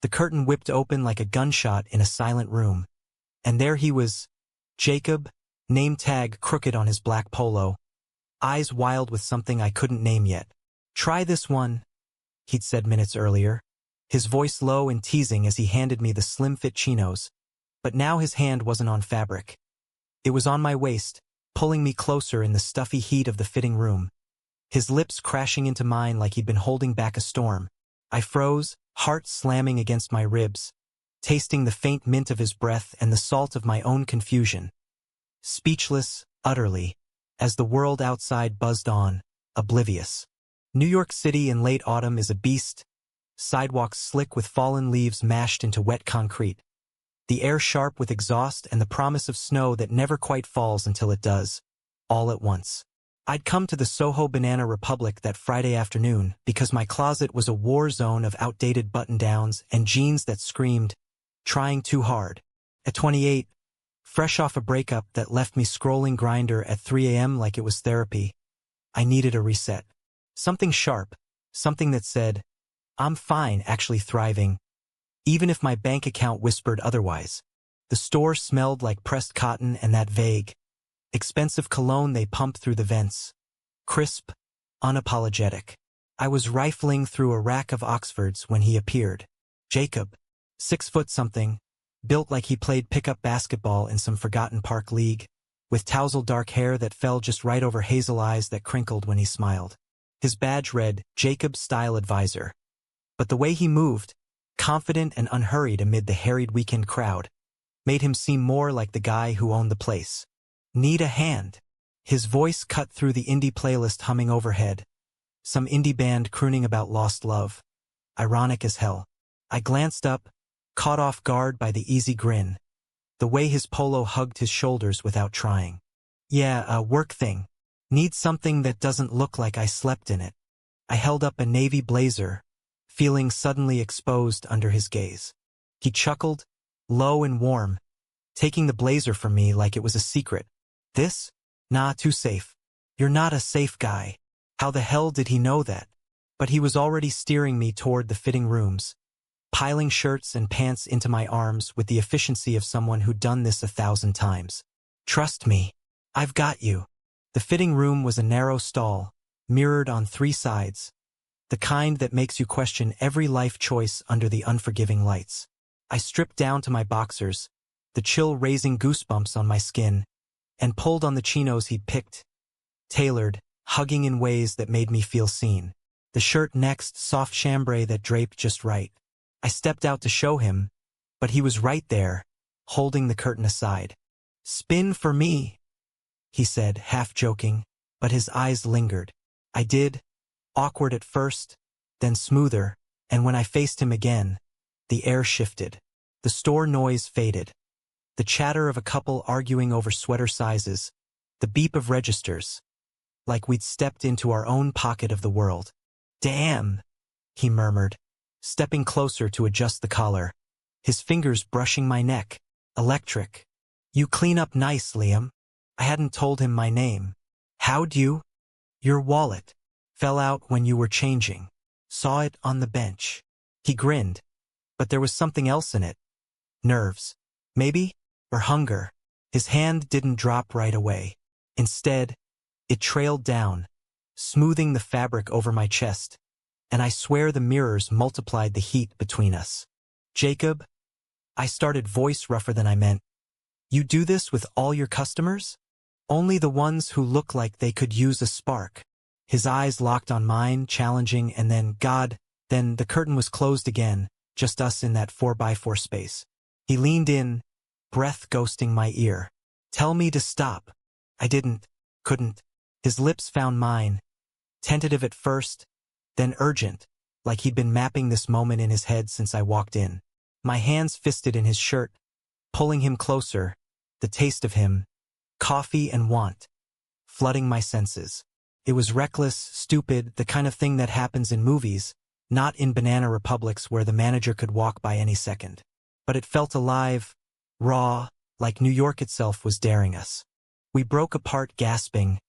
The curtain whipped open like a gunshot in a silent room. And there he was, Jacob, name tag crooked on his black polo, eyes wild with something I couldn't name yet. "Try this one," he'd said minutes earlier, his voice low and teasing as he handed me the slim-fit chinos. But now his hand wasn't on fabric. It was on my waist, pulling me closer in the stuffy heat of the fitting room. His lips crashing into mine like he'd been holding back a storm. I froze, heart slamming against my ribs, tasting the faint mint of his breath and the salt of my own confusion. Speechless, utterly, as the world outside buzzed on, oblivious. New York City in late autumn is a beast, sidewalks slick with fallen leaves mashed into wet concrete. The air sharp with exhaust and the promise of snow that never quite falls until it does, all at once. I'd come to the Soho Banana Republic that Friday afternoon because my closet was a war zone of outdated button-downs and jeans that screamed, "Trying too hard." At 28, fresh off a breakup that left me scrolling Grindr at 3 a.m. like it was therapy, I needed a reset. Something sharp, something that said, "I'm fine, actually thriving," even if my bank account whispered otherwise. The store smelled like pressed cotton and that vague, expensive cologne they pump through the vents. Crisp, unapologetic. I was rifling through a rack of Oxfords when he appeared. Jacob, 6 foot something, built like he played pickup basketball in some forgotten park league, with tousled dark hair that fell just right over hazel eyes that crinkled when he smiled. His badge read, "Jacob Style Advisor." But the way he moved, confident and unhurried amid the harried weekend crowd, made him seem more like the guy who owned the place. "Need a hand?" His voice cut through the indie playlist humming overhead, some indie band crooning about lost love. Ironic as hell. I glanced up, caught off guard by the easy grin, the way his polo hugged his shoulders without trying. "Yeah, a work thing. Need something that doesn't look like I slept in it." I held up a navy blazer, feeling suddenly exposed under his gaze. He chuckled, low and warm, taking the blazer from me like it was a secret. "This? Nah, too safe." "You're not a safe guy." How the hell did he know that? But he was already steering me toward the fitting rooms, piling shirts and pants into my arms with the efficiency of someone who'd done this 1,000 times. "Trust me. I've got you." The fitting room was a narrow stall, mirrored on 3 sides, the kind that makes you question every life choice under the unforgiving lights. I stripped down to my boxers, the chill raising goosebumps on my skin, and pulled on the chinos he'd picked, tailored, hugging in ways that made me feel seen. The shirt next, soft chambray that draped just right. I stepped out to show him, but he was right there, holding the curtain aside. "Spin for me," he said, half joking, but his eyes lingered. I did, awkward at first, then smoother, and when I faced him again, the air shifted. The store noise faded. The chatter of a couple arguing over sweater sizes, the beep of registers, like we'd stepped into our own pocket of the world. "Damn," he murmured, stepping closer to adjust the collar, his fingers brushing my neck. "Electric. You clean up nice, Liam." I hadn't told him my name. "How'd you?" "Your wallet. Fell out when you were changing. Saw it on the bench." He grinned, but there was something else in it. Nerves. Maybe? Or hunger. His hand didn't drop right away. Instead, it trailed down, smoothing the fabric over my chest, and I swear the mirrors multiplied the heat between us. "Jacob," I started, voice rougher than I meant, "you do this with all your customers?" "Only the ones who look like they could use a spark." His eyes locked on mine, challenging, and then the curtain was closed again, just us in that 4x4 space. He leaned in, breath ghosting my ear. "Tell me to stop." I couldn't. His lips found mine, tentative at first, then urgent, like he'd been mapping this moment in his head since I walked in. My hands fisted in his shirt, pulling him closer, the taste of him, coffee and want, flooding my senses. It was reckless, stupid, the kind of thing that happens in movies, not in banana republics where the manager could walk by any second. But it felt alive, raw, like New York itself was daring us. We broke apart gasping,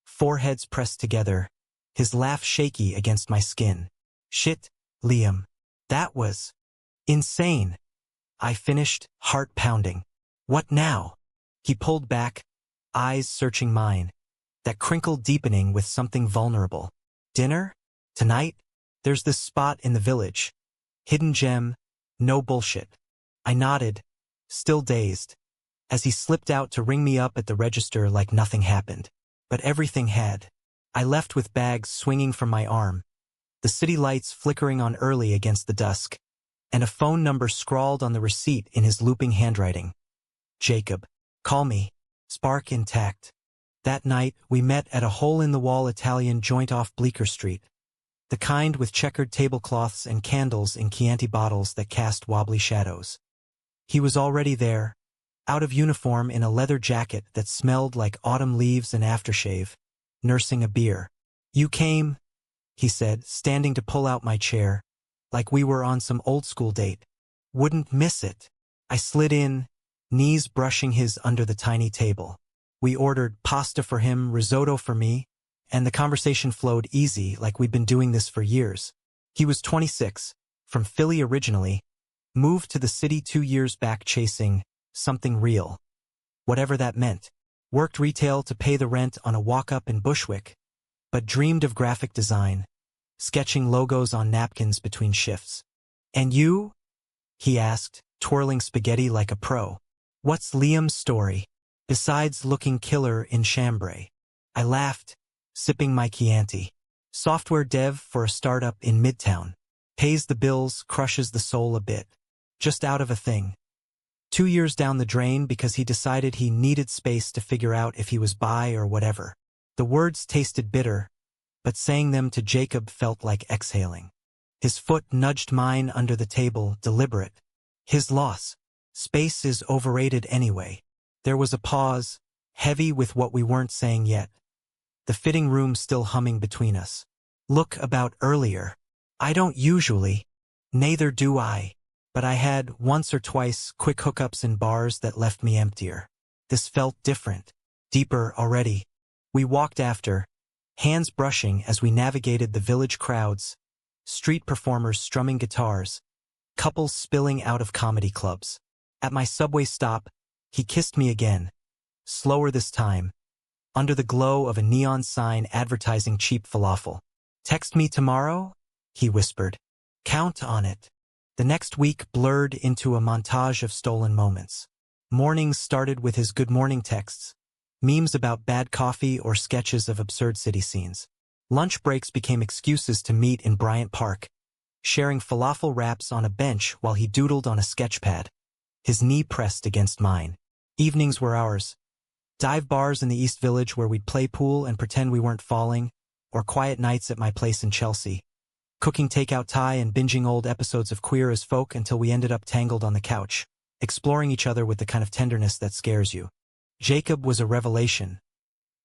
foreheads pressed together, his laugh shaky against my skin. "Shit, Liam. That was..." Insane. I finished, heart pounding. What now? He pulled back, eyes searching mine, that crinkle deepening with something vulnerable. Dinner? Tonight? There's this spot in the village. Hidden gem, no bullshit. I nodded, still dazed, as he slipped out to ring me up at the register like nothing happened. But everything had. I left with bags swinging from my arm, the city lights flickering on early against the dusk, and a phone number scrawled on the receipt in his looping handwriting. Jacob. Call me. Spark intact. That night, we met at a hole-in-the-wall Italian joint off Bleecker Street. The kind with checkered tablecloths and candles in Chianti bottles that cast wobbly shadows. He was already there, out of uniform in a leather jacket that smelled like autumn leaves and aftershave, nursing a beer. You came, he said, standing to pull out my chair, like we were on some old-school date. Wouldn't miss it. I slid in, knees brushing his under the tiny table. We ordered pasta for him, risotto for me, and the conversation flowed easy like we'd been doing this for years. He was 26, from Philly originally, moved to the city 2 years back chasing something real. Whatever that meant. Worked retail to pay the rent on a walk-up in Bushwick, but dreamed of graphic design, sketching logos on napkins between shifts. And you? He asked, twirling spaghetti like a pro. What's Liam's story? Besides looking killer in chambray. I laughed, sipping my Chianti. Software dev for a startup in Midtown. Pays the bills, crushes the soul a bit. Just out of a thing. 2 years down the drain because he decided he needed space to figure out if he was bi or whatever. The words tasted bitter, but saying them to Jacob felt like exhaling. His foot nudged mine under the table, deliberate. His loss. Space is overrated anyway. There was a pause, heavy with what we weren't saying yet. The fitting room still humming between us. Look about earlier. I don't usually. Neither do I. But I had, once or twice, quick hookups in bars that left me emptier. This felt different. Deeper already. We walked after, hands brushing as we navigated the village crowds, street performers strumming guitars, couples spilling out of comedy clubs. At my subway stop, he kissed me again, slower this time, under the glow of a neon sign advertising cheap falafel. Text me tomorrow? He whispered. Count on it. The next week blurred into a montage of stolen moments. Mornings started with his good morning texts, memes about bad coffee or sketches of absurd city scenes. Lunch breaks became excuses to meet in Bryant Park, sharing falafel wraps on a bench while he doodled on a sketch pad, his knee pressed against mine. Evenings were ours. Dive bars in the East Village where we'd play pool and pretend we weren't falling, or quiet nights at my place in Chelsea. Cooking takeout Thai and binging old episodes of Queer as Folk until we ended up tangled on the couch, exploring each other with the kind of tenderness that scares you. Jacob was a revelation.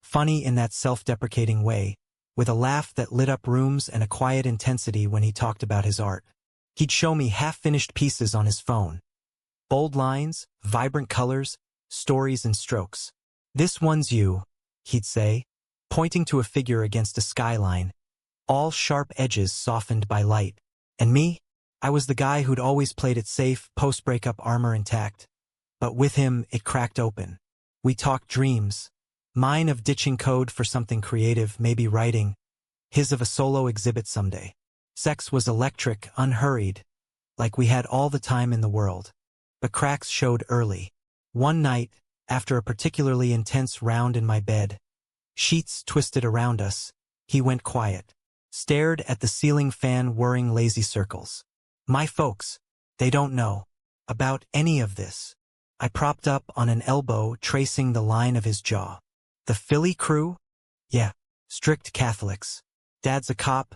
Funny in that self-deprecating way, with a laugh that lit up rooms and a quiet intensity when he talked about his art. He'd show me half-finished pieces on his phone. Bold lines, vibrant colors, stories and strokes. This one's you, he'd say, pointing to a figure against a skyline, all sharp edges softened by light. And me? I was the guy who'd always played it safe, post-breakup armor intact. But with him, it cracked open. We talked dreams. Mine of ditching code for something creative, maybe writing. His of a solo exhibit someday. Sex was electric, unhurried, like we had all the time in the world. But cracks showed early. One night, after a particularly intense round in my bed, sheets twisted around us, he went quiet. Stared at the ceiling fan whirring lazy circles. My folks, they don't know about any of this. I propped up on an elbow, tracing the line of his jaw. The Philly crew? Yeah, strict Catholics. Dad's a cop,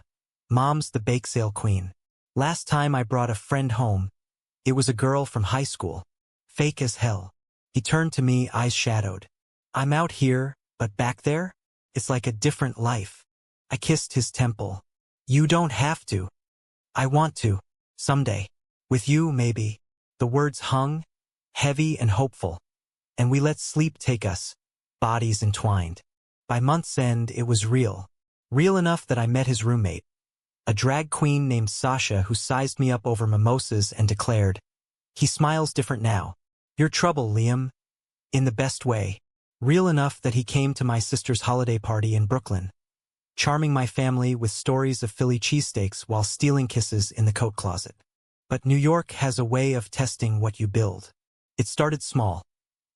Mom's the bake sale queen. Last time I brought a friend home, it was a girl from high school. Fake as hell. He turned to me, eyes shadowed. I'm out here, but back there? It's like a different life. I kissed his temple. You don't have to. I want to. Someday. With you, maybe. The words hung, heavy and hopeful. And we let sleep take us, bodies entwined. By month's end, it was real. Real enough that I met his roommate. a drag queen named Sasha who sized me up over mimosas and declared, "He smiles different now. Your trouble, Liam." In the best way. Real enough that he came to my sister's holiday party in Brooklyn, charming my family with stories of Philly cheesesteaks while stealing kisses in the coat closet. But New York has a way of testing what you build. It started small.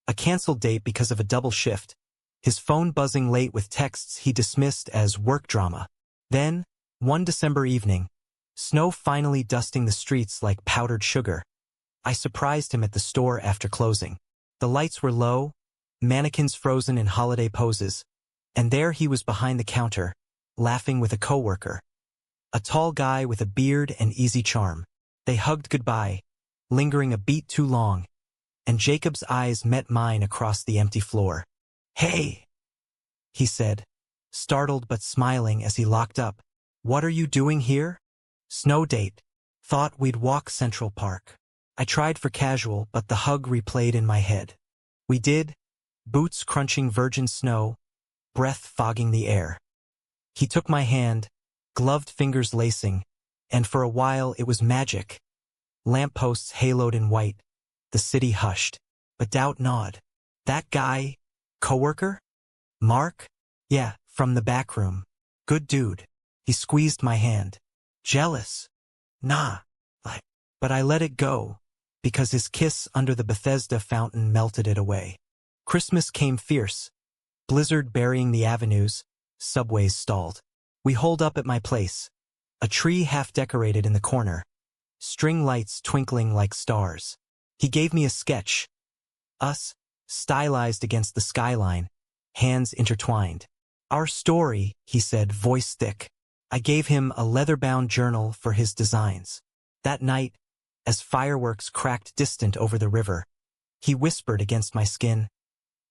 A canceled date because of a double shift, his phone buzzing late with texts he dismissed as work drama. Then, one December evening, snow finally dusting the streets like powdered sugar, I surprised him at the store after closing. The lights were low, mannequins frozen in holiday poses, and there he was behind the counter, laughing with a coworker. A tall guy with a beard and easy charm. They hugged goodbye, lingering a beat too long, and Jacob's eyes met mine across the empty floor. "Hey," he said, startled but smiling as he locked up. "What are you doing here?" "Snow date. Thought we'd walk Central Park." I tried for casual, but the hug replayed in my head. We did, boots crunching virgin snow, breath fogging the air. He took my hand, gloved fingers lacing, and for a while it was magic. Lampposts haloed in white, the city hushed, but doubt gnawed. "That guy, coworker? Mark?" "Yeah, from the back room. Good dude." He squeezed my hand. "Jealous?" "Nah." But I let it go, because his kiss under the Bethesda fountain melted it away. Christmas came fierce. Blizzard burying the avenues, subways stalled. We holed up at my place, a tree half decorated in the corner, string lights twinkling like stars. He gave me a sketch. Us, stylized against the skyline, hands intertwined. "Our story," he said, voice thick. I gave him a leather-bound journal for his designs. That night, as fireworks cracked distant over the river, he whispered against my skin,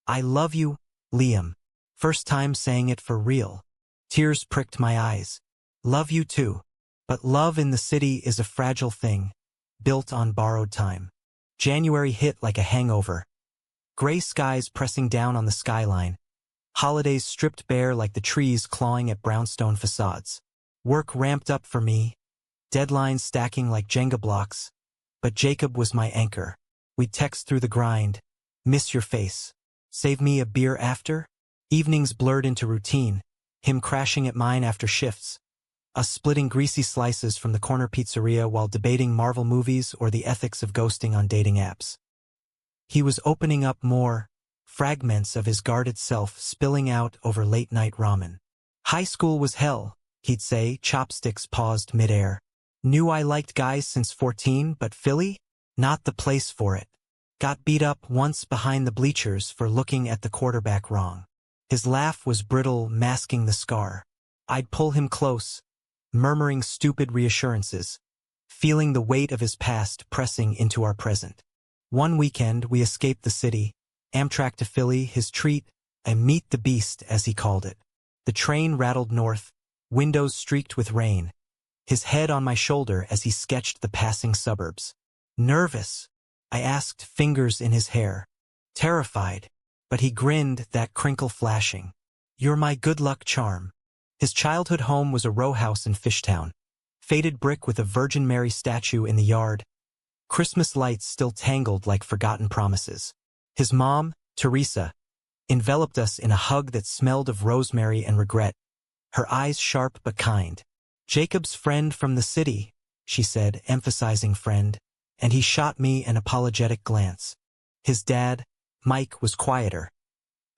"I love you, Liam." First time saying it for real. Tears pricked my eyes. "Love you too." But love in the city is a fragile thing, built on borrowed time. January hit like a hangover. Gray skies pressing down on the skyline. Holidays stripped bare like the trees clawing at brownstone facades. Work ramped up for me, deadlines stacking like Jenga blocks. But Jacob was my anchor. We'd text through the grind. "Miss your face. Save me a beer after?" Evenings blurred into routine, him crashing at mine after shifts, us splitting greasy slices from the corner pizzeria while debating Marvel movies or the ethics of ghosting on dating apps. He was opening up more, fragments of his guarded self spilling out over late-night ramen. "High school was hell," he'd say, chopsticks paused midair. "Knew I liked guys since 14, but Philly? Not the place for it. Got beat up once behind the bleachers for looking at the quarterback wrong." His laugh was brittle, masking the scar. I'd pull him close, murmuring stupid reassurances, feeling the weight of his past pressing into our present. One weekend, we escaped the city, Amtrak to Philly, his treat, a meet the beast, as he called it. The train rattled north, windows streaked with rain, his head on my shoulder as he sketched the passing suburbs. "Nervous?" I asked, fingers in his hair. "Terrified." But he grinned, that crinkle flashing. "You're my good luck charm." His childhood home was a row house in Fishtown, faded brick with a Virgin Mary statue in the yard, Christmas lights still tangled like forgotten promises. His mom, Teresa, enveloped us in a hug that smelled of rosemary and regret, her eyes sharp but kind. "Jacob's friend from the city," she said, emphasizing friend, and he shot me an apologetic glance. His dad, Mike, was quieter.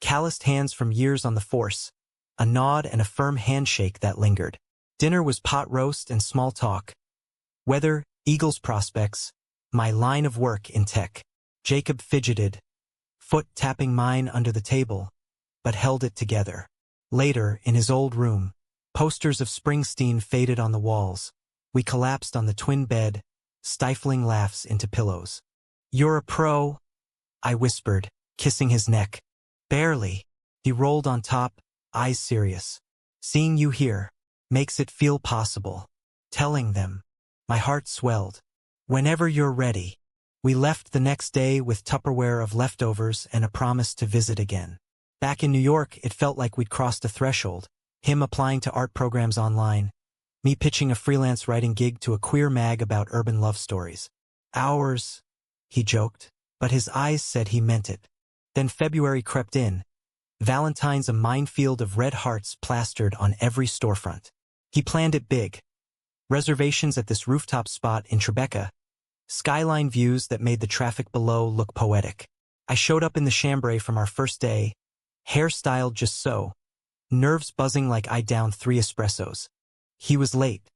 Calloused hands from years on the force, a nod and a firm handshake that lingered. Dinner was pot roast and small talk. Weather, Eagles prospects, my line of work in tech. Jacob fidgeted, foot tapping mine under the table, but held it together. Later, in his old room, posters of Springsteen faded on the walls. We collapsed on the twin bed, stifling laughs into pillows. "You're a pro," I whispered, kissing his neck. "Barely." He rolled on top, eyes serious. "Seeing you here makes it feel possible." Telling them. My heart swelled. "Whenever you're ready." We left the next day with Tupperware of leftovers and a promise to visit again. Back in New York, it felt like we'd crossed a threshold, him applying to art programs online, Me pitching a freelance writing gig to a queer mag about urban love stories. Hours, he joked, but his eyes said he meant it. Then February crept in. Valentine's a minefield of red hearts plastered on every storefront. He planned it big. Reservations at this rooftop spot in Tribeca. Skyline views that made the traffic below look poetic. I showed up in the chambray from our first day, hairstyled just so, nerves buzzing like I downed 3 espressos. He was late.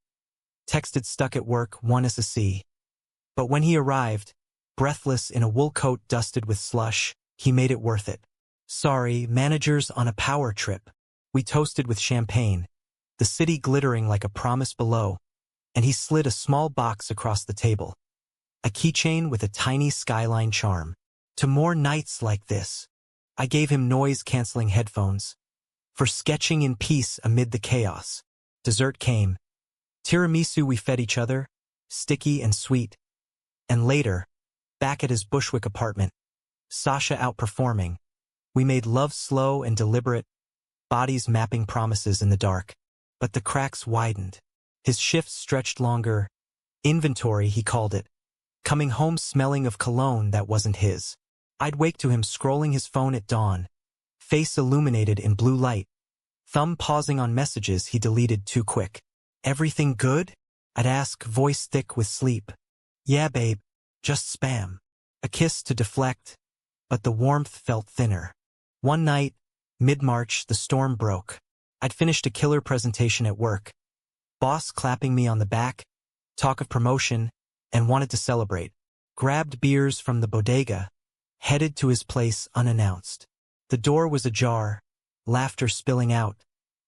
Texted stuck at work, 1 SSC. But when he arrived, breathless in a wool coat dusted with slush, he made it worth it. Sorry, managers on a power trip. We toasted with champagne, the city glittering like a promise below, and he slid a small box across the table. A keychain with a tiny skyline charm. To more nights like this. I gave him noise-canceling headphones. For sketching in peace amid the chaos. Dessert came. Tiramisu we fed each other, sticky and sweet. And later, back at his Bushwick apartment, Sasha outperforming, we made love slow and deliberate, bodies mapping promises in the dark. But the cracks widened. His shifts stretched longer. Inventory, he called it. Coming home smelling of cologne that wasn't his. I'd wake to him scrolling his phone at dawn, face illuminated in blue light, thumb pausing on messages he deleted too quick. Everything good? I'd ask, voice thick with sleep. Yeah, babe, just spam. A kiss to deflect, but the warmth felt thinner. One night, mid-March, the storm broke. I'd finished a killer presentation at work. Boss clapping me on the back, talk of promotion, and wanted to celebrate. Grabbed beers from the bodega, headed to his place unannounced. The door was ajar, laughter spilling out.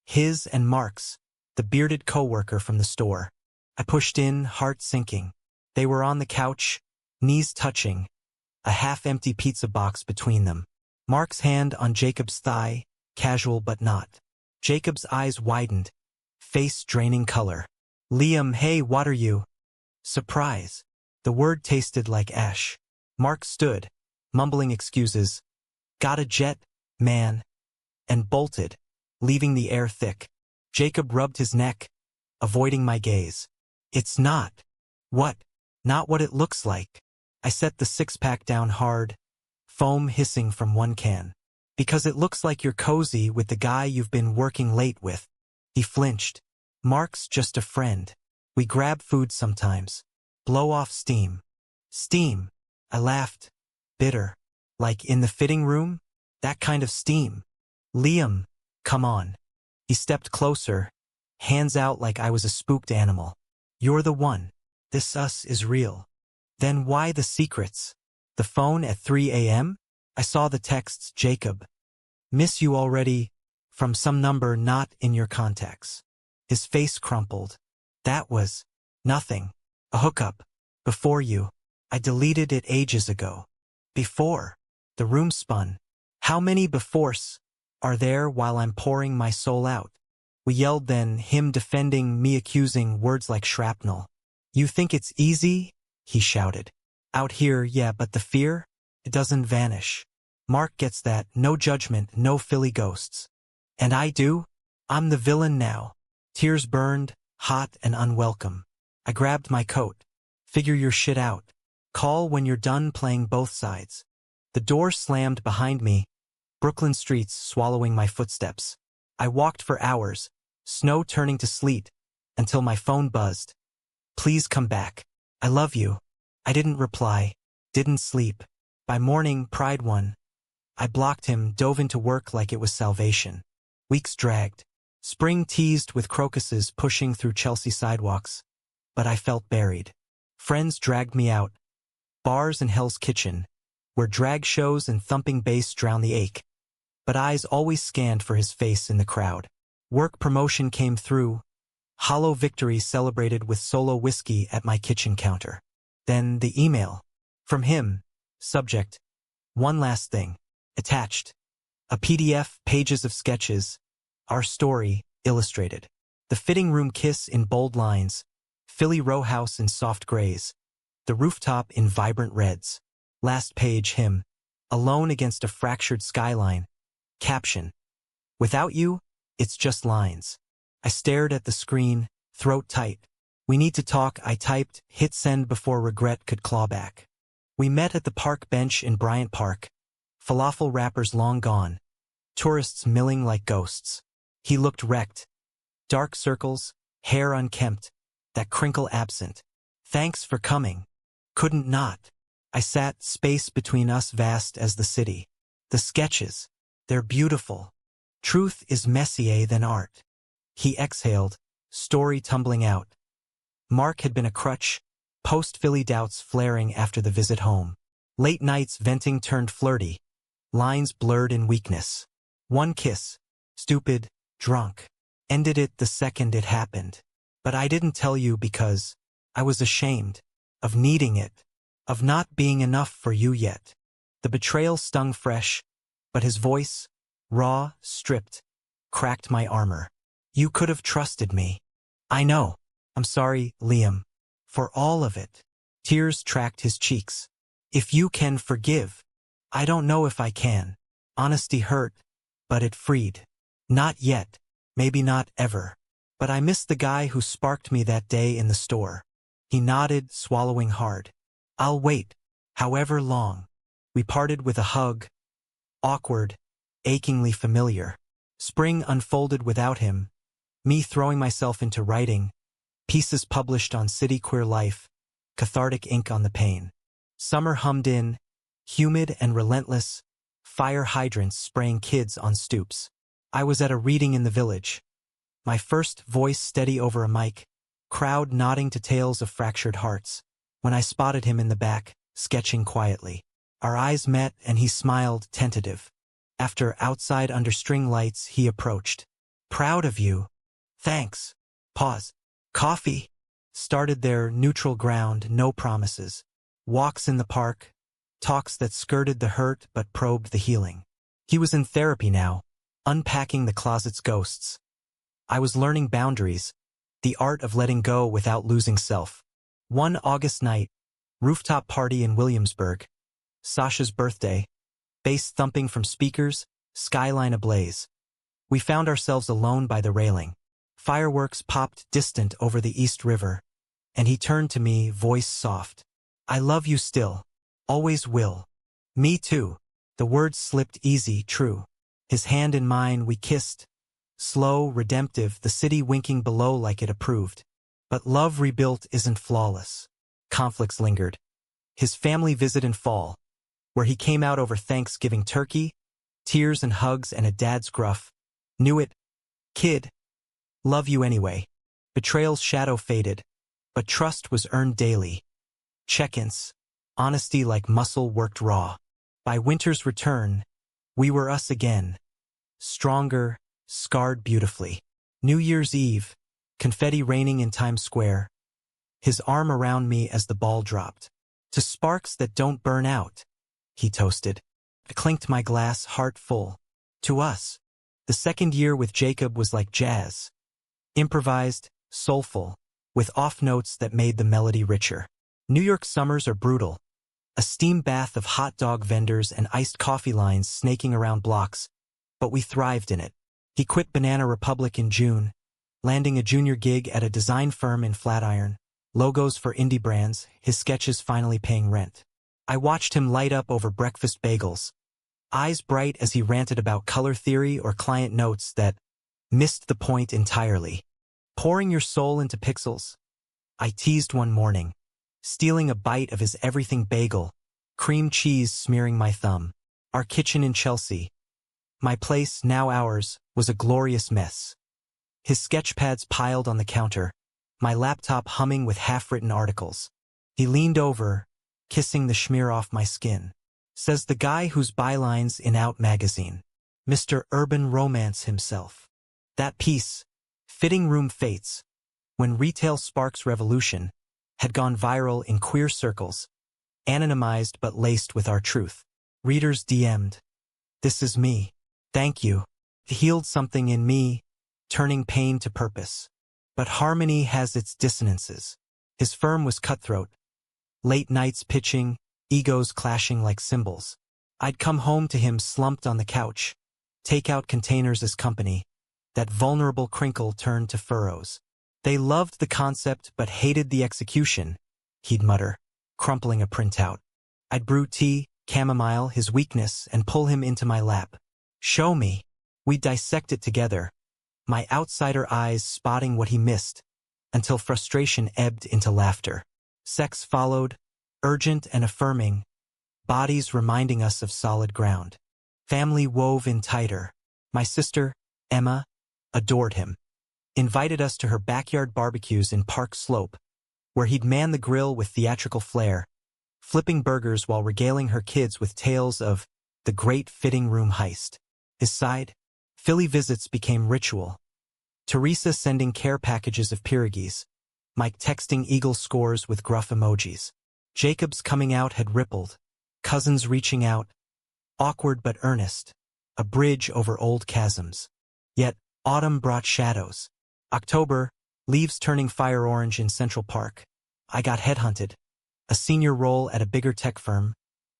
His and Mark's, the bearded coworker from the store. I pushed in, heart sinking. They were on the couch, knees touching, a half-empty pizza box between them. Mark's hand on Jacob's thigh, casual but not. Jacob's eyes widened, face draining color. Liam, hey, what are you? Surprise. The word tasted like ash. Mark stood, mumbling excuses. Got a jet, man. And bolted, leaving the air thick. Jacob rubbed his neck, avoiding my gaze. It's not. What? Not what it looks like. I set the 6-pack down hard, foam hissing from one can. Because it looks like you're cozy with the guy you've been working late with. He flinched. Mark's just a friend. We grab food sometimes. Blow off steam. Steam. I laughed. Bitter. Like in the fitting room? That kind of steam. Liam, come on. He stepped closer, hands out like I was a spooked animal. You're the one. This us is real. Then why the secrets? The phone at 3 a.m.? I saw the texts, Jacob. Miss you already, from some number not in your contacts. His face crumpled. That was nothing. A hookup. Before you. I deleted it ages ago. Before. The room spun. How many befores are there while I'm pouring my soul out? We yelled then, him defending, me accusing, words like shrapnel. You think it's easy? He shouted. Out here, yeah, but the fear? It doesn't vanish. Mark gets that, no judgment, no Philly ghosts. And I do? I'm the villain now. Tears burned, hot and unwelcome. I grabbed my coat. Figure your shit out. Call when you're done playing both sides. The door slammed behind me, Brooklyn streets swallowing my footsteps. I walked for hours, snow turning to sleet, until my phone buzzed. Please come back. I love you. I didn't reply, didn't sleep. By morning, pride won. I blocked him, dove into work like it was salvation. Weeks dragged. Spring teased with crocuses pushing through Chelsea sidewalks. But I felt buried. Friends dragged me out. Bars and Hell's Kitchen, where drag shows and thumping bass drown the ache. But eyes always scanned for his face in the crowd. Work promotion came through. Hollow victory celebrated with solo whiskey at my kitchen counter. Then the email. From him. Subject. One last thing. Attached. A PDF, pages of sketches. Our story, illustrated. The fitting room kiss in bold lines. Philly row house in soft grays. The rooftop in vibrant reds. Last page, him. Alone against a fractured skyline. Caption. Without you, it's just lines. I stared at the screen, throat tight. We need to talk, I typed, hit send before regret could claw back. We met at the park bench in Bryant Park. Falafel wrappers long gone. Tourists milling like ghosts. He looked wrecked. Dark circles, hair unkempt, that crinkle absent. Thanks for coming. Couldn't not. I sat, space between us vast as the city. The sketches, they're beautiful. Truth is messier than art. He exhaled, story tumbling out. Mark had been a crutch, post-Philly doubts flaring after the visit home. Late nights venting turned flirty, lines blurred in weakness. One kiss, stupid, drunk, ended it the second it happened. But I didn't tell you because I was ashamed of needing it, of not being enough for you yet. The betrayal stung fresh, but his voice, raw, stripped, cracked my armor. You could have trusted me. I know. I'm sorry, Liam, for all of it. Tears tracked his cheeks. If you can forgive, I don't know if I can. Honesty hurt, but it freed. Not yet, maybe not ever. But I miss the guy who sparked me that day in the store. He nodded, swallowing hard. I'll wait, however long. We parted with a hug, awkward, achingly familiar. Spring unfolded without him, me throwing myself into writing, pieces published on City Queer Life, cathartic ink on the pane. Summer hummed in, humid and relentless, fire hydrants spraying kids on stoops. I was at a reading in the village. My first voice steady over a mic, crowd nodding to tales of fractured hearts, when I spotted him in the back, sketching quietly. Our eyes met and he smiled, tentative. After outside under string lights, he approached. Proud of you. Thanks. Pause. Coffee. Started there, neutral ground, no promises. Walks in the park, talks that skirted the hurt but probed the healing. He was in therapy now, unpacking the closet's ghosts. I was learning boundaries, the art of letting go without losing self. One August night, rooftop party in Williamsburg. Sasha's birthday, bass thumping from speakers, skyline ablaze. We found ourselves alone by the railing. Fireworks popped distant over the East River, and he turned to me, voice soft. I love you still. Always will. Me too. The words slipped easy, true. His hand in mine, we kissed. Slow, redemptive, the city winking below like it approved. But love rebuilt isn't flawless. Conflicts lingered. His family visit in fall, where he came out over Thanksgiving turkey, tears and hugs and a dad's gruff. Knew it. Kid. Love you anyway. Betrayal's shadow faded, but trust was earned daily. Check-ins. Honesty like muscle worked raw. By winter's return, we were us again. Stronger, scarred beautifully. New Year's Eve, confetti raining in Times Square. His arm around me as the ball dropped. To sparks that don't burn out, he toasted. I clinked my glass, heart full. To us. The second year with Jacob was like jazz. Improvised, soulful, with off notes that made the melody richer. New York summers are brutal. A steam bath of hot dog vendors and iced coffee lines snaking around blocks, but we thrived in it. He quit Banana Republic in June, landing a junior gig at a design firm in Flatiron, logos for indie brands, his sketches finally paying rent. I watched him light up over breakfast bagels, eyes bright as he ranted about color theory or client notes that missed the point entirely. Pouring your soul into pixels. I teased one morning, stealing a bite of his everything bagel, cream cheese smearing my thumb. Our kitchen in Chelsea, my place, now ours, was a glorious mess. His sketchpads piled on the counter, my laptop humming with half-written articles. He leaned over, kissing the schmear off my skin. Says the guy whose bylines in Out magazine. Mr. Urban Romance himself. That piece, Fitting Room Fates, when Retail Sparks Revolution, had gone viral in queer circles, anonymized but laced with our truth. Readers DM'd, "This is me. Thank you." It healed something in me, turning pain to purpose. But harmony has its dissonances. His firm was cutthroat. Late nights pitching, egos clashing like cymbals. I'd come home to him slumped on the couch, takeout containers as company. That vulnerable crinkle turned to furrows. They loved the concept but hated the execution, he'd mutter, crumpling a printout. I'd brew tea, chamomile, his weakness, and pull him into my lap. Show me. We'd dissect it together, my outsider eyes spotting what he missed, until frustration ebbed into laughter. Sex followed, urgent and affirming, bodies reminding us of solid ground. Family wove in tighter. My sister, Emma, adored him. Invited us to her backyard barbecues in Park Slope, where he'd man the grill with theatrical flair, flipping burgers while regaling her kids with tales of the great fitting room heist. His side, Philly visits became ritual. Teresa sending care packages of pierogies, Mike texting eagle scores with gruff emojis. Jacob's coming out had rippled, cousins reaching out, awkward but earnest, a bridge over old chasms. Yet, autumn brought shadows. October, leaves turning fire orange in Central Park. I got headhunted. A senior role at a bigger tech firm,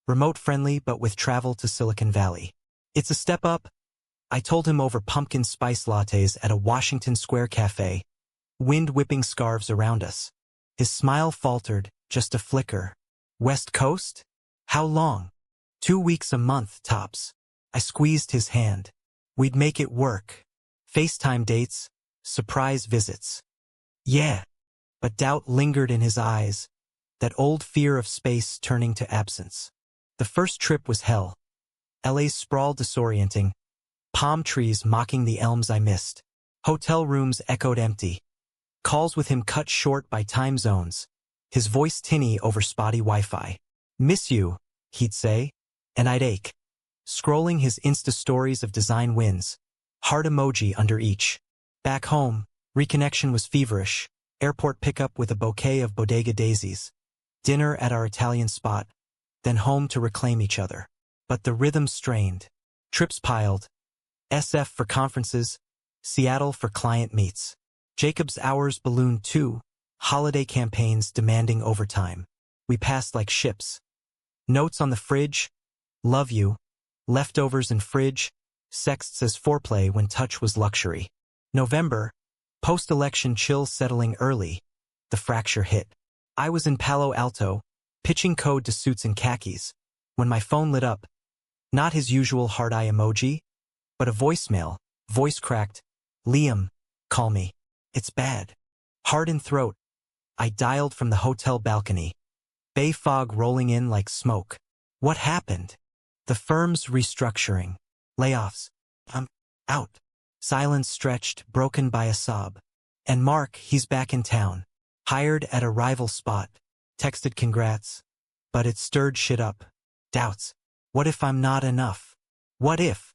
remote-friendly but with travel to Silicon Valley. It's a step up, I told him over pumpkin spice lattes at a Washington Square cafe, wind whipping scarves around us. His smile faltered, just a flicker. West Coast? How long? 2 weeks a month, tops. I squeezed his hand. We'd make it work. FaceTime dates, surprise visits. Yeah. But doubt lingered in his eyes, that old fear of space turning to absence. The first trip was hell. LA's sprawl disorienting, palm trees mocking the elms I missed. Hotel rooms echoed empty. Calls with him cut short by time zones, his voice tinny over spotty Wi-Fi. Miss you, he'd say, and I'd ache. Scrolling his Insta stories of design wins, heart emoji under each. Back home, reconnection was feverish, airport pickup with a bouquet of bodega daisies, dinner at our Italian spot, then home to reclaim each other. But the rhythm strained. Trips piled. SF for conferences, Seattle for client meets. Jacob's hours ballooned too, holiday campaigns demanding overtime. We passed like ships. Notes on the fridge, love you, leftovers in fridge, sexts as foreplay when touch was luxury. November, post-election chill settling early, the fracture hit. I was in Palo Alto, pitching code to suits and khakis, when my phone lit up. Not his usual hard-eye emoji, but a voicemail, voice cracked. Liam, call me. It's bad. Heart in throat. I dialed from the hotel balcony. Bay fog rolling in like smoke. What happened? The firm's restructuring. Layoffs. I'm out. Silence stretched, broken by a sob. And Mark, he's back in town. Hired at a rival spot. Texted congrats. But it stirred shit up. Doubts. What if I'm not enough? What if?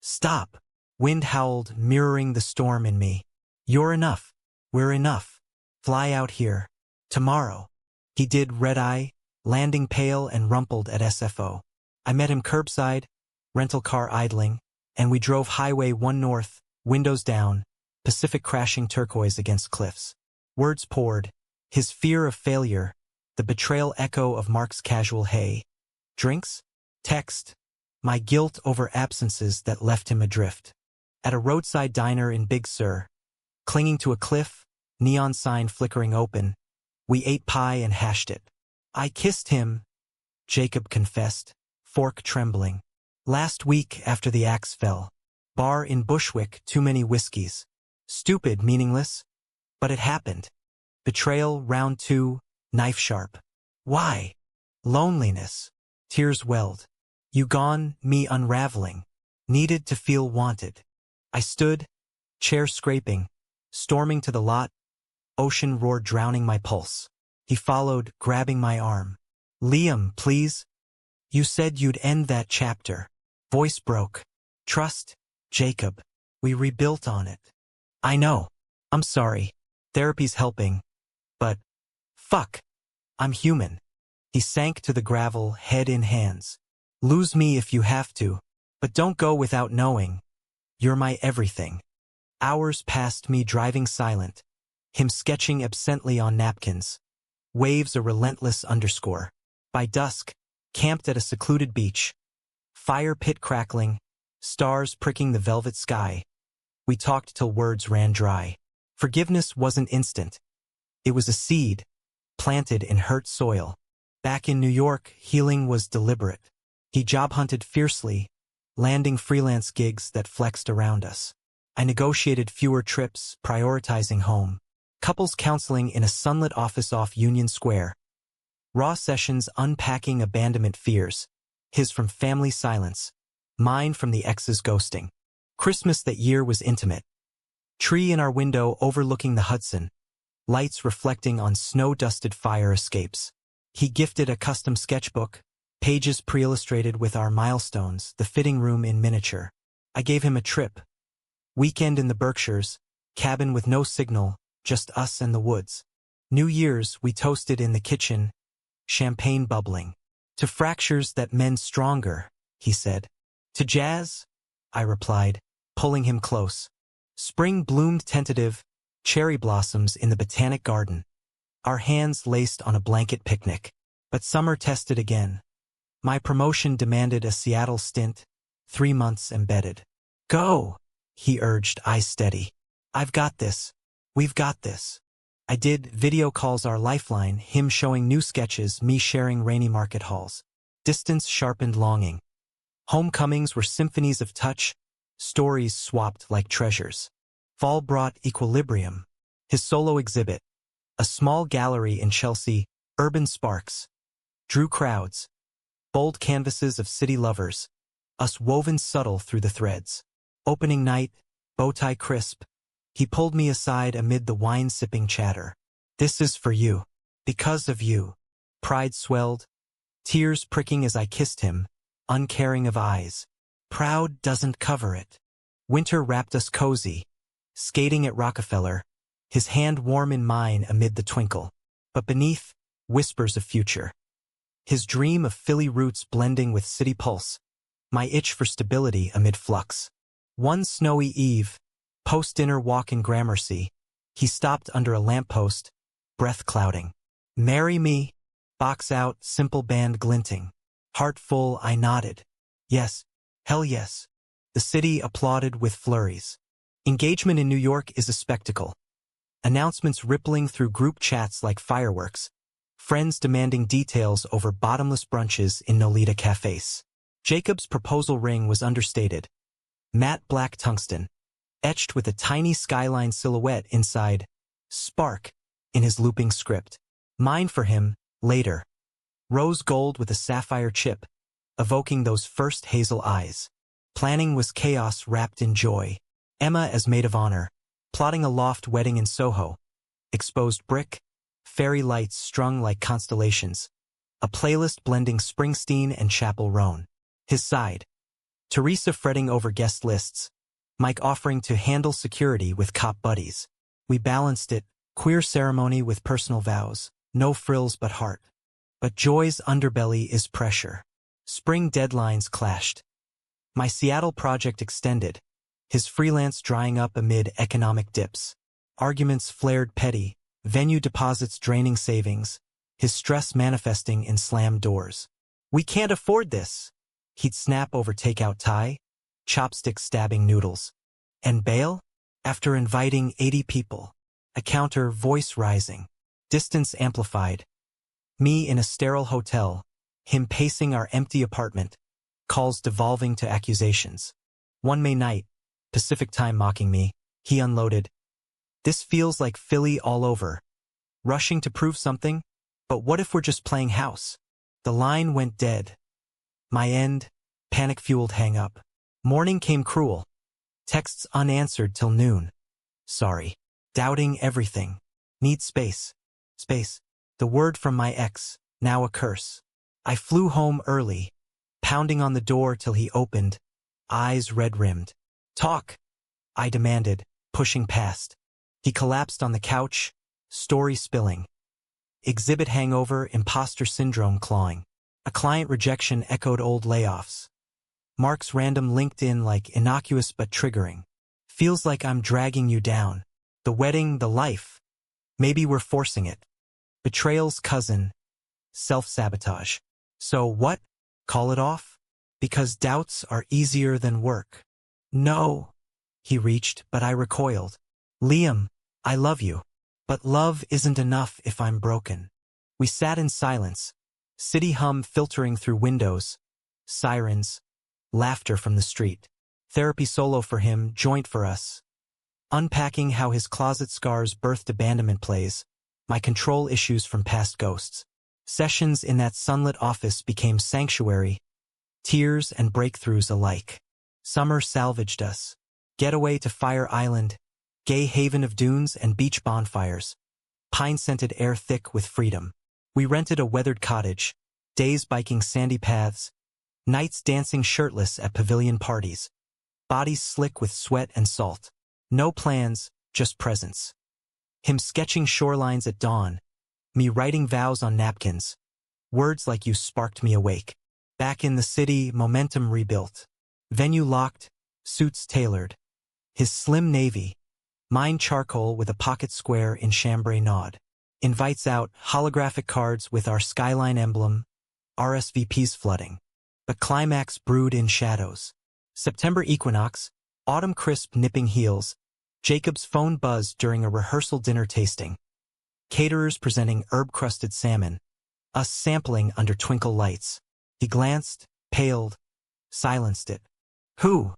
Stop. Wind howled, mirroring the storm in me. You're enough. We're enough. Fly out here. Tomorrow. He did red-eye, landing pale and rumpled at SFO. I met him curbside, rental car idling, and we drove Highway 1 north, windows down, Pacific crashing turquoise against cliffs. Words poured. His fear of failure, the betrayal echo of Mark's casual hey. Drinks? Text. My guilt over absences that left him adrift. At a roadside diner in Big Sur, clinging to a cliff, neon sign flickering open, we ate pie and hashed it. I kissed him, Jacob confessed, fork trembling. Last week after the axe fell. Bar in Bushwick, too many whiskeys. Stupid, meaningless. But it happened. Betrayal, round 2, knife sharp. Why? Loneliness. Tears welled. You gone, me unraveling. Needed to feel wanted. I stood, chair scraping, storming to the lot, ocean roar drowning my pulse. He followed, grabbing my arm. Liam, please. You said you'd end that chapter. Voice broke. Trust, Jacob. We rebuilt on it. I know. I'm sorry. Therapy's helping. But, fuck. I'm human. He sank to the gravel, head in hands. Lose me if you have to, but don't go without knowing. You're my everything. Hours passed me driving silent, him sketching absently on napkins. Waves a relentless underscore. By dusk, camped at a secluded beach. Fire pit crackling, stars pricking the velvet sky. We talked till words ran dry. Forgiveness wasn't instant. It was a seed, planted in hurt soil. Back in New York, healing was deliberate. He job-hunted fiercely, landing freelance gigs that flexed around us. I negotiated fewer trips, prioritizing home. Couples counseling in a sunlit office off Union Square. Raw sessions unpacking abandonment fears. His from family silence. Mine from the ex's ghosting. Christmas that year was intimate. Tree in our window overlooking the Hudson. Lights reflecting on snow-dusted fire escapes. He gifted a custom sketchbook, pages pre-illustrated with our milestones, the fitting room in miniature. I gave him a trip. Weekend in the Berkshires, cabin with no signal, just us and the woods. New Year's, we toasted in the kitchen, champagne bubbling. To fractures that mend stronger, he said. To jazz, I replied, pulling him close. Spring bloomed tentative, cherry blossoms in the botanic garden. Our hands laced on a blanket picnic. But summer tested again. My promotion demanded a Seattle stint, 3 months embedded. Go, he urged, eyes steady. I've got this. We've got this. I did. Video calls our lifeline, him showing new sketches, me sharing rainy market halls. Distance sharpened longing. Homecomings were symphonies of touch, stories swapped like treasures. Fall brought equilibrium. His solo exhibit, a small gallery in Chelsea, urban sparks, drew crowds, bold canvases of city lovers, us woven subtle through the threads. Opening night, bowtie crisp, he pulled me aside amid the wine-sipping chatter. This is for you. Because of you. Pride swelled, tears pricking as I kissed him, uncaring of eyes. Proud doesn't cover it. Winter wrapped us cozy, skating at Rockefeller, his hand warm in mine amid the twinkle. But beneath, whispers of future. His dream of Philly roots blending with city pulse. My itch for stability amid flux. One snowy eve, post-dinner walk in Gramercy, he stopped under a lamppost, breath clouding. Marry me? Box out, simple band glinting. Heart full, I nodded. Yes, hell yes. The city applauded with flurries. Engagement in New York is a spectacle. Announcements rippling through group chats like fireworks. Friends demanding details over bottomless brunches in Nolita cafes. Jacob's proposal ring was understated. Matte black tungsten, etched with a tiny skyline silhouette inside, spark, in his looping script. Mine for him, later. Rose gold with a sapphire chip, evoking those first hazel eyes. Planning was chaos wrapped in joy. Emma as maid of honor, plotting a loft wedding in Soho. Exposed brick, fairy lights strung like constellations. A playlist blending Springsteen and Chappell Roan. His side. Teresa fretting over guest lists. Mike offering to handle security with cop buddies. We balanced it, queer ceremony with personal vows. No frills but heart. But joy's underbelly is pressure. Spring deadlines clashed. My Seattle project extended. His freelance drying up amid economic dips. Arguments flared petty. Venue deposits draining savings. His stress manifesting in slammed doors. We can't afford this. He'd snap over takeout Thai, chopstick stabbing noodles. And bail? After inviting 80 people. A counter, voice rising. Distance amplified. Me in a sterile hotel. Him pacing our empty apartment. Calls devolving to accusations. One May night, Pacific time mocking me, he unloaded. This feels like Philly all over. Rushing to prove something? But what if we're just playing house? The line went dead. My end, panic-fueled hang-up. Morning came cruel. Texts unanswered till noon. Sorry. Doubting everything. Need space. Space. The word from my ex, now a curse. I flew home early, pounding on the door till he opened, eyes red-rimmed. Talk, I demanded, pushing past. He collapsed on the couch, story spilling. Exhibit hangover, imposter syndrome clawing. A client rejection echoed old layoffs. Mark's random LinkedIn like innocuous but triggering. Feels like I'm dragging you down. The wedding, the life. Maybe we're forcing it. Betrayal's cousin. Self-sabotage. So what? Call it off? Because doubts are easier than work. No. He reached, but I recoiled. Liam, I love you. But love isn't enough if I'm broken. We sat in silence, city hum filtering through windows, sirens, laughter from the street. Therapy solo for him, joint for us. Unpacking how his closet scars birthed abandonment plays, my control issues from past ghosts. Sessions in that sunlit office became sanctuary, tears and breakthroughs alike. Summer salvaged us. Getaway to Fire Island, gay haven of dunes and beach bonfires. Pine-scented air thick with freedom. We rented a weathered cottage, days biking sandy paths, nights dancing shirtless at pavilion parties, bodies slick with sweat and salt. No plans, just presence. Him sketching shorelines at dawn, me writing vows on napkins. Words like you sparked me awake. Back in the city, momentum rebuilt. Venue locked, suits tailored. His slim navy, mine charcoal with a pocket square in chambray nod. Invites out, holographic cards with our skyline emblem, RSVPs flooding. But climax brewed in shadows. September equinox, autumn crisp nipping heels, Jacob's phone buzzed during a rehearsal dinner tasting. Caterers presenting herb-crusted salmon, us sampling under twinkle lights. He glanced, paled, silenced it. Who?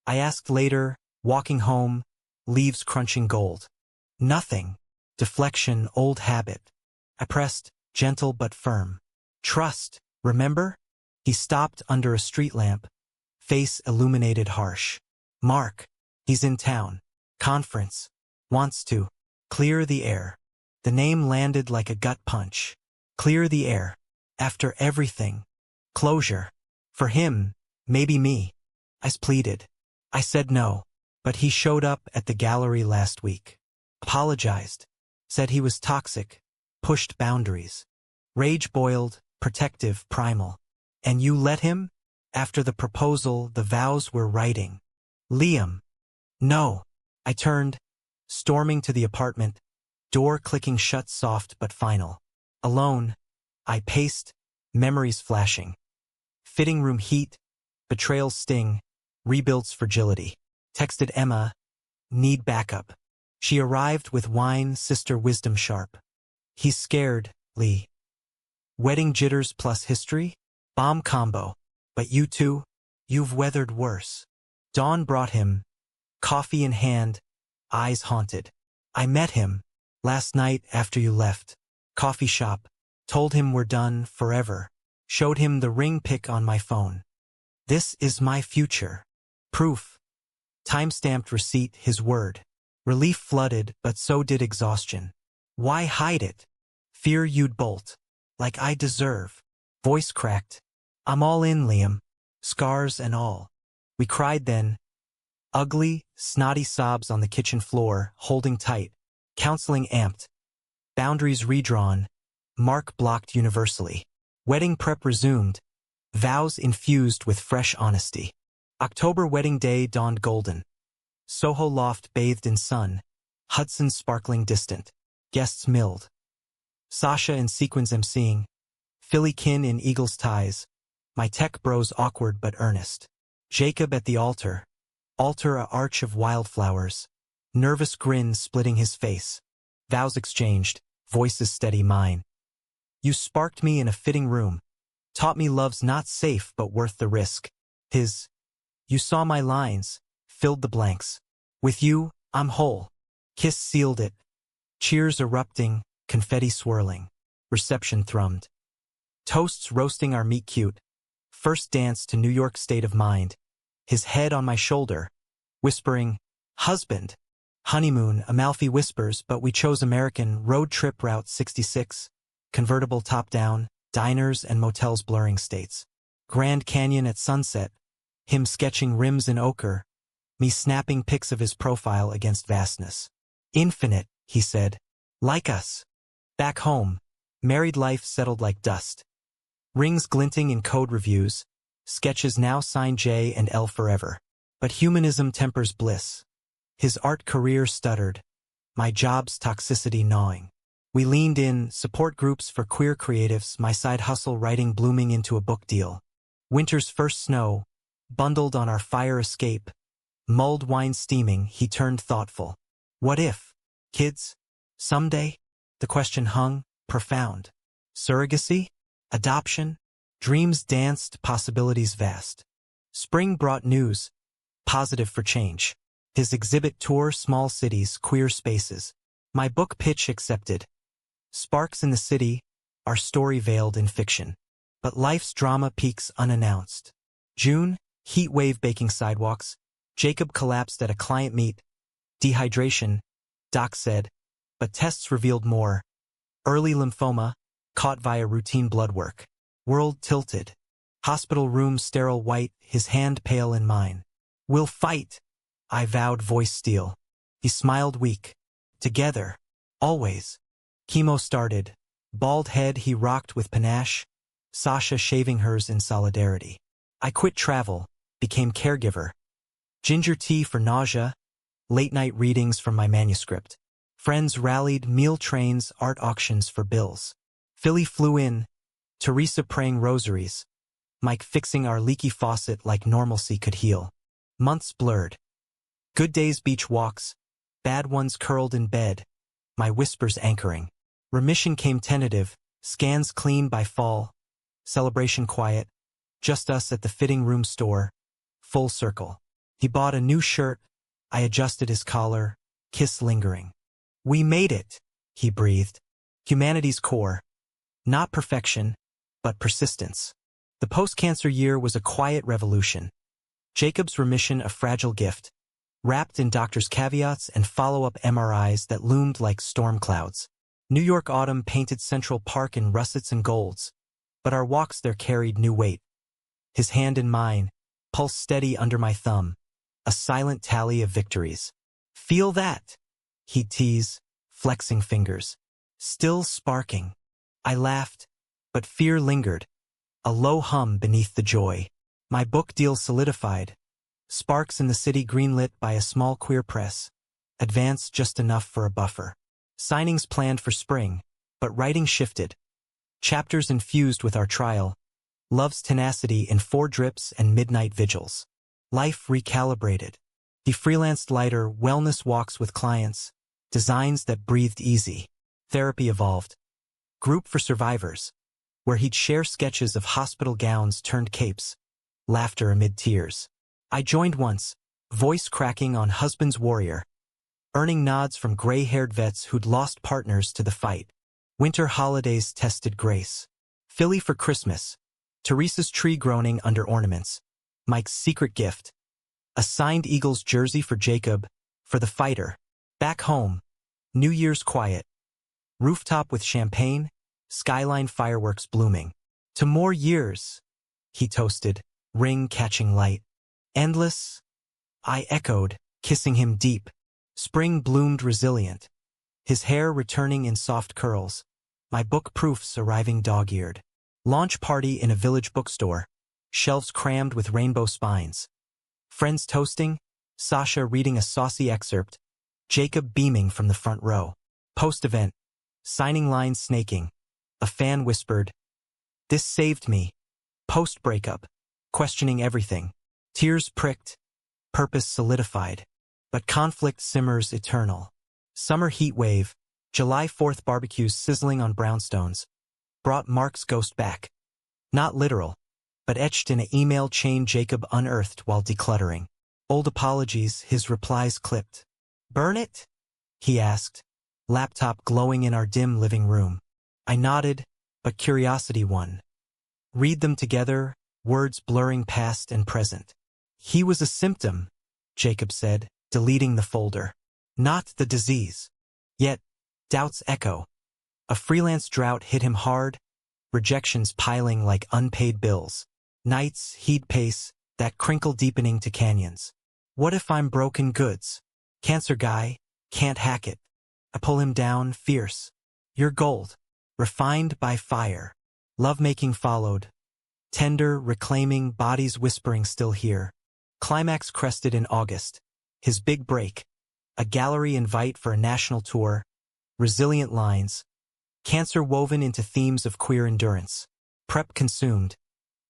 I asked later, walking home, leaves crunching gold. Nothing. Deflection, old habit. I pressed, gentle but firm. Trust, remember? He stopped under a street lamp, face illuminated harsh. Mark, he's in town. Conference. Wants to. Clear the air. The name landed like a gut punch. Clear the air. After everything. Closure. For him, maybe me. I pleaded. I said no. But he showed up at the gallery last week. Apologized. Said he was toxic. Pushed boundaries. Rage boiled, protective, primal. And you let him? After the proposal, the vows we're writing. Liam. No. I turned, storming to the apartment, door clicking shut soft but final. Alone, I paced, memories flashing. Fitting room heat, betrayal sting, rebuilds fragility. Texted Emma, need backup. She arrived with wine, sister wisdom sharp. He's scared, Lee. Wedding jitters plus history? Bomb combo. But you two, you've weathered worse. Dawn brought him, coffee in hand, eyes haunted. I met him, last night after you left. Coffee shop. Told him we're done, forever. Showed him the ring pic on my phone. This is my future. Proof. Time-stamped receipt, his word. Relief flooded, but so did exhaustion. Why hide it? Fear you'd bolt. Like I deserve. Voice cracked. I'm all in, Liam. Scars and all. We cried then. Ugly, snotty sobs on the kitchen floor, holding tight. Counseling amped. Boundaries redrawn. Mark blocked universally. Wedding prep resumed. Vows infused with fresh honesty. October wedding day dawned golden. Soho loft bathed in sun. Hudson sparkling distant. Guests milled. Sasha in sequins emceeing. Philly kin in Eagles ties. My tech bros awkward but earnest. Jacob at the altar. Altar a arch of wildflowers. Nervous grin splitting his face. Vows exchanged. Voices steady mine. You sparked me in a fitting room. Taught me love's not safe but worth the risk. His. You saw my lines. Filled the blanks. With you, I'm whole. Kiss sealed it. Cheers erupting, confetti swirling. Reception thrummed. Toasts roasting our meet cute. First dance to New York state of mind. His head on my shoulder. Whispering, husband. Honeymoon, Amalfi whispers, but we chose American. Road trip Route 66. Convertible top down. Diners and motels blurring states. Grand Canyon at sunset. Him sketching rims in ochre. Me snapping pics of his profile against vastness. Infinite, he said. Like us. Back home. Married life settled like dust. Rings glinting in code reviews. Sketches now sign J and L forever. But humanism tempers bliss. His art career stuttered. My job's toxicity gnawing. We leaned in, support groups for queer creatives, my side hustle writing blooming into a book deal. Winter's first snow, bundled on our fire escape. Mulled wine steaming, he turned thoughtful. What if? Kids? Someday? The question hung, profound. Surrogacy? Adoption? Dreams danced, possibilities vast. Spring brought news, positive for change. His exhibit tour, small cities, queer spaces. My book pitch accepted. Sparks in the city, our story veiled in fiction. But life's drama peaks unannounced. June, heat wave baking sidewalks. Jacob collapsed at a client meet. Dehydration, doc said, but tests revealed more. Early lymphoma, caught via routine blood work. World tilted. Hospital room sterile white, his hand pale in mine. We'll fight, I vowed, voice steel. He smiled weak. Together. Always. Chemo started. Bald head he rocked with panache. Sasha shaving hers in solidarity. I quit travel, became caregiver. Ginger tea for nausea. Late-night readings from my manuscript. Friends rallied, meal trains, art auctions for bills. Philly flew in. Teresa praying rosaries. Mike fixing our leaky faucet like normalcy could heal. Months blurred. Good days, beach walks. Bad ones curled in bed. My whispers anchoring. Remission came tentative. Scans clean by fall. Celebration quiet. Just us at the fitting room store. Full circle. He bought a new shirt. I adjusted his collar. Kiss lingering. We made it, he breathed. Humanity's core. Not perfection, but persistence. The post-cancer year was a quiet revolution. Jacob's remission a fragile gift, wrapped in doctors' caveats and follow-up MRIs that loomed like storm clouds. New York autumn painted Central Park in russets and golds, but our walks there carried new weight. His hand in mine, pulse steady under my thumb, a silent tally of victories. Feel that? He'd tease, flexing fingers. Still sparking. I laughed, but fear lingered. A low hum beneath the joy. My book deal solidified. Sparks in the city greenlit by a small queer press. Advanced just enough for a buffer. Signings planned for spring, but writing shifted. Chapters infused with our trial. Love's tenacity in 4 drips and midnight vigils. Life recalibrated. He freelanced lighter, wellness walks with clients. Designs that breathed easy. Therapy evolved. Group for survivors, where he'd share sketches of hospital gowns turned capes. Laughter amid tears. I joined once, voice cracking on husband's warrior. Earning nods from gray-haired vets who'd lost partners to the fight. Winter holidays tested grace. Philly for Christmas. Teresa's tree groaning under ornaments. Mike's secret gift. A signed Eagles jersey for Jacob, for the fighter. Back home. New Year's quiet. Rooftop with champagne, skyline fireworks blooming. To more years, he toasted, ring catching light. Endless, I echoed, kissing him deep. Spring bloomed resilient. His hair returning in soft curls. My book proofs arriving dog-eared. Launch party in a village bookstore. Shelves crammed with rainbow spines. Friends toasting, Sasha reading a saucy excerpt, Jacob beaming from the front row. Post-event, signing lines snaking. A fan whispered, "This saved me." Post-breakup, questioning everything. Tears pricked, purpose solidified. But conflict simmers eternal. Summer heat wave, July 4th barbecues sizzling on brownstones, brought Mark's ghost back. Not literal, but etched in an email chain Jacob unearthed while decluttering. Old apologies, his replies clipped. "Burn it?" he asked, laptop glowing in our dim living room. I nodded, but curiosity won. Read them together, words blurring past and present. He was a symptom, Jacob said, deleting the folder. Not the disease. Yet, doubts echo. A freelance drought hit him hard, rejections piling like unpaid bills. Nights, heat pace, that crinkle deepening to canyons. What if I'm broken goods? Cancer guy, can't hack it. I pull him down, fierce. You're gold, refined by fire. Lovemaking followed. Tender, reclaiming, bodies whispering still here. Climax crested in August. His big break. A gallery invite for a national tour. Resilient lines. Cancer woven into themes of queer endurance. Prep consumed.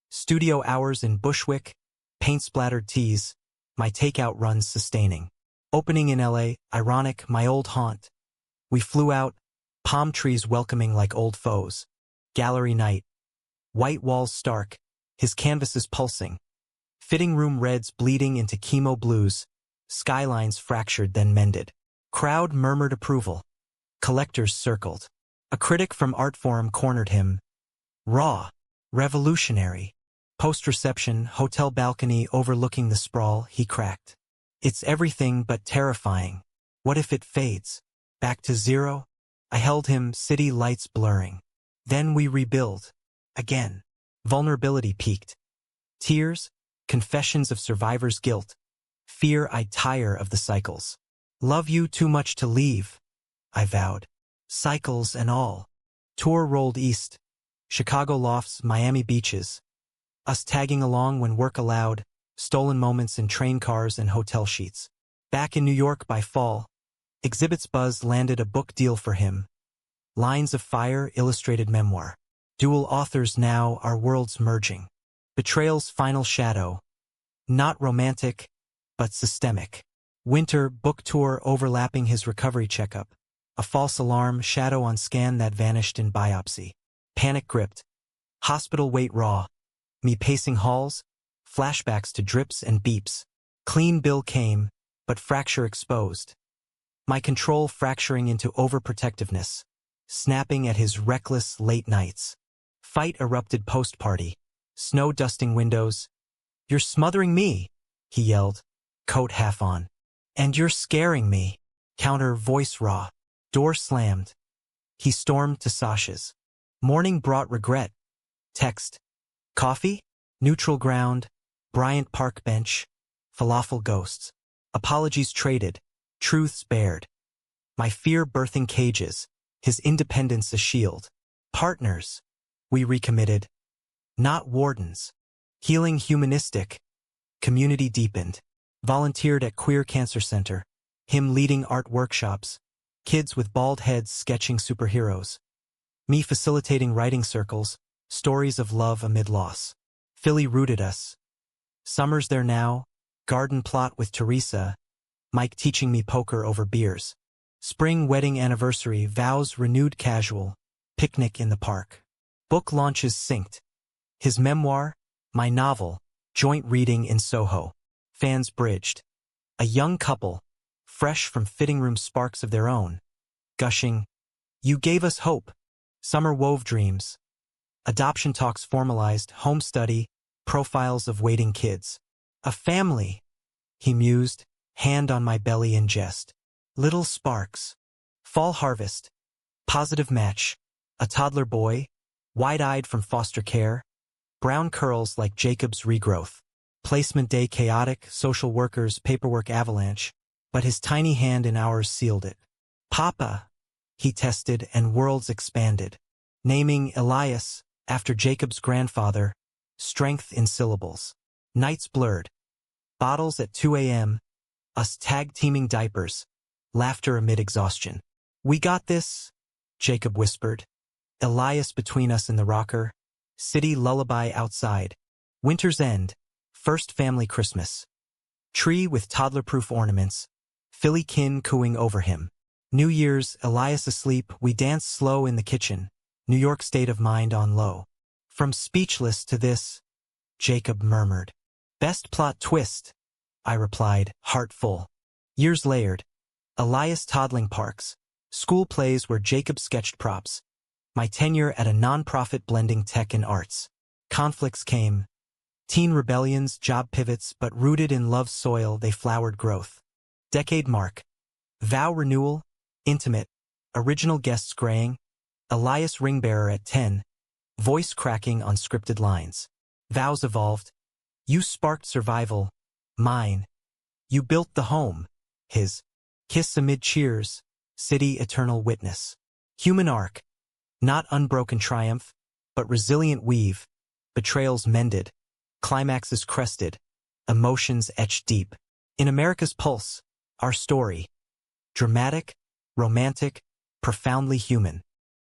Studio hours in Bushwick. Paint-splattered teas. My takeout runs sustaining. Opening in LA, ironic, my old haunt. We flew out, palm trees welcoming like old foes. Gallery night. White walls stark, his canvases pulsing. Fitting room reds bleeding into chemo blues, skylines fractured then mended. Crowd murmured approval. Collectors circled. A critic from Artforum cornered him. Raw. Revolutionary. Post-reception, hotel balcony overlooking the sprawl, he cracked. It's everything but terrifying. What if it fades? Back to zero? I held him, city lights blurring. Then we rebuild. Again. Vulnerability peaked. Tears, confessions of survivor's guilt. Fear I tire of the cycles. Love you too much to leave, I vowed. Cycles and all. Tour rolled east. Chicago lofts, Miami beaches. Us tagging along when work allowed, stolen moments in train cars and hotel sheets. Back in New York by fall. Exhibits buzz landed a book deal for him. Lines of Fire illustrated memoir. Dual authors now, our worlds merging. Betrayal's final shadow. Not romantic, but systemic. Winter book tour overlapping his recovery checkup. A false alarm, shadow on scan that vanished in biopsy. Panic gripped. Hospital wait raw. Me pacing halls. Flashbacks to drips and beeps. Clean bill came, but fracture exposed. My control fracturing into overprotectiveness. Snapping at his reckless late nights. Fight erupted post-party. Snow dusting windows. You're smothering me, he yelled, coat half on. And you're scaring me. Counter voice raw. Door slammed. He stormed to Sasha's. Morning brought regret. Text. Coffee? Neutral ground. Bryant Park bench. Falafel ghosts. Apologies traded. Truths bared. My fear birthing cages. His independence a shield. Partners. We recommitted. Not wardens. Healing humanistic. Community deepened. Volunteered at Queer Cancer Center. Him leading art workshops. Kids with bald heads sketching superheroes. Me facilitating writing circles. Stories of love amid loss. Philly rooted us. Summers there now. Garden plot with Teresa. Mike teaching me poker over beers. Spring wedding anniversary, vows renewed casual. Picnic in the park. Book launches synced. His memoir, my novel, joint reading in Soho. Fans bridged. A young couple, fresh from fitting room sparks of their own. Gushing, you gave us hope. Summer wove dreams. Adoption talks formalized, home study, profiles of waiting kids. A family, he mused, hand on my belly in jest. Little sparks. Fall harvest. Positive match. A toddler boy, wide-eyed from foster care. Brown curls like Jacob's regrowth. Placement day chaotic, social workers, paperwork avalanche. But his tiny hand in ours sealed it. Papa, he tested, and worlds expanded. Naming Elias, after Jacob's grandfather. Strength in syllables. Nights blurred. Bottles at 2 a.m. Us tag-teaming diapers. Laughter amid exhaustion. We got this, Jacob whispered. Elias between us in the rocker. City lullaby outside. Winter's end. First family Christmas. Tree with toddler-proof ornaments. Philly kin cooing over him. New Year's, Elias asleep, we dance slow in the kitchen. New York state of mind on low. From speechless to this, Jacob murmured. Best plot twist, I replied, heart full. Years layered. Elias toddling parks. School plays where Jacob sketched props. My tenure at a non-profit blending tech and arts. Conflicts came. Teen rebellions, job pivots, but rooted in love's soil, they flowered growth. Decade mark. Vow renewal. Intimate. Original guests graying. Elias ringbearer at 10. Voice cracking on scripted lines. Vows evolved. You sparked survival. Mine. You built the home. His. Kiss amid cheers. City eternal witness. Human arc. Not unbroken triumph, but resilient weave. Betrayals mended. Climaxes crested. Emotions etched deep. In America's pulse, our story. Dramatic, romantic, profoundly human.